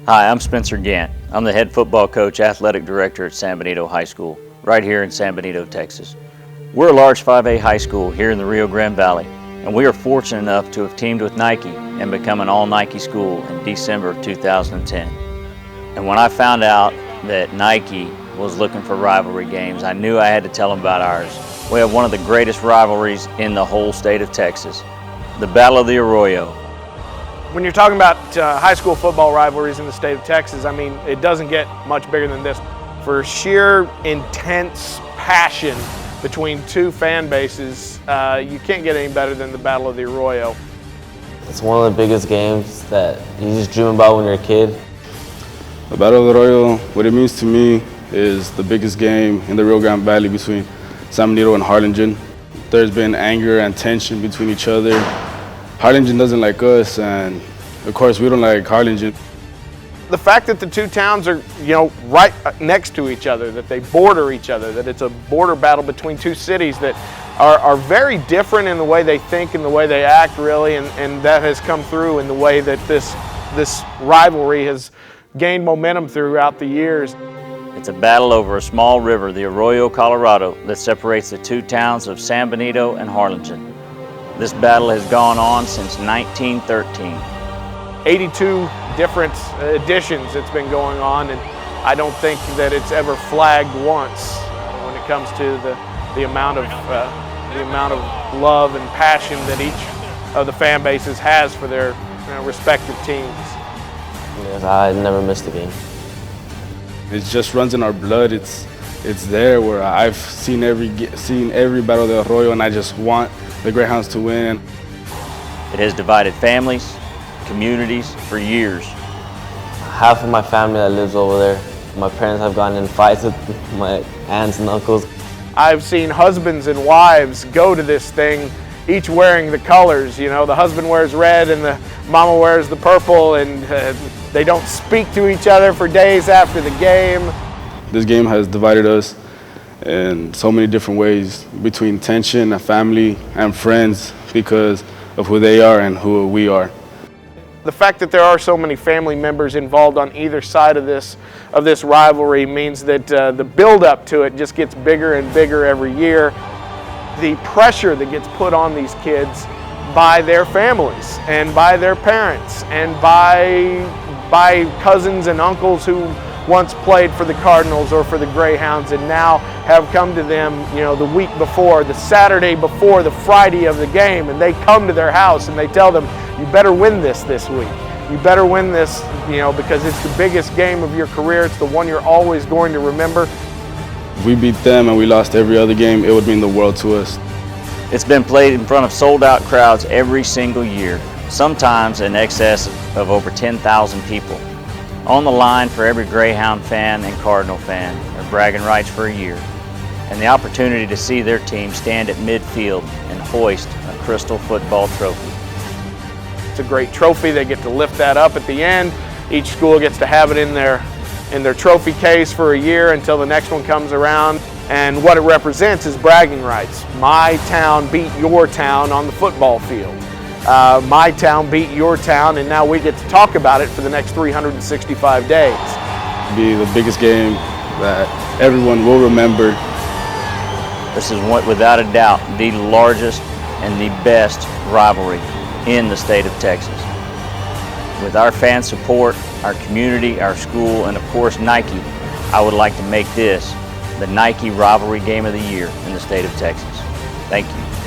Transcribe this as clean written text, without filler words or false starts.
Hi, I'm Spencer Gant. I'm the head football coach, athletic director at San Benito High School, right here in San Benito, Texas. We're a large 5A high school here in the Rio Grande Valley, and we are fortunate enough to have teamed with Nike and become an all-Nike school in December of 2010. And when I found out that Nike was looking for rivalry games, I knew I had to tell them about ours. We have one of the greatest rivalries in the whole state of Texas, the Battle of the Arroyo. When you're talking about high school football rivalries in the state of Texas, I mean, it doesn't get much bigger than this. For sheer intense passion between two fan bases, you can't get any better than the Battle of the Arroyo. It's one of the biggest games that you just dream about when you're a kid. The Battle of the Arroyo, what it means to me is the biggest game in the Rio Grande Valley between San Benito and Harlingen. There's been anger and tension between each other. Harlingen doesn't like us, and of course we don't like Harlingen. The fact that the two towns are, right next to each other, that they border each other, that it's a border battle between two cities that are very different in the way they think and the way they act, really, and that has come through in the way that this rivalry has gained momentum throughout the years. It's a battle over a small river, the Arroyo, Colorado, that separates the two towns of San Benito and Harlingen. This battle has gone on since 1913. 82 different editions it's been going on, and I don't think that it's ever flagged once when it comes to the amount of love and passion that each of the fan bases has for their respective teams. Yes, I never missed a game. It just runs in our blood. It's there where I've seen every Battle of the Arroyo, and I just want the Greyhounds to win. It has divided families, communities for years. Half of my family that lives over there. My parents have gotten in fights with my aunts and uncles. I've seen husbands and wives go to this thing, each wearing the colors. The husband wears red and the mama wears the purple, and they don't speak to each other for days after the game. This game has divided us in so many different ways, between tension and family and friends, because of who they are and who we are. The fact that there are so many family members involved on either side of this rivalry means that the build-up to it just gets bigger and bigger every year. The pressure that gets put on these kids by their families and by their parents and by cousins and uncles who once played for the Cardinals or for the Greyhounds and now have come to them, the week before, the Saturday before, the Friday of the game, and they come to their house and they tell them, you better win this week. You better win this, because it's the biggest game of your career. It's the one you're always going to remember. If we beat them and we lost every other game, it would mean the world to us. It's been played in front of sold-out crowds every single year, sometimes in excess of over 10,000 people. On the line for every Greyhound fan and Cardinal fan are bragging rights for a year, and the opportunity to see their team stand at midfield and hoist a crystal football trophy. It's a great trophy. They get to lift that up at the end. Each school gets to have it in their trophy case for a year until the next one comes around. And what it represents is bragging rights. My town beat your town on the football field. My town beat your town, and now we get to talk about it for the next 365 days. It'll be the biggest game that everyone will remember. This is, without a doubt, the largest and the best rivalry in the state of Texas. With our fan support, our community, our school, and of course Nike, I would like to make this the Nike Rivalry Game of the Year in the state of Texas. Thank you.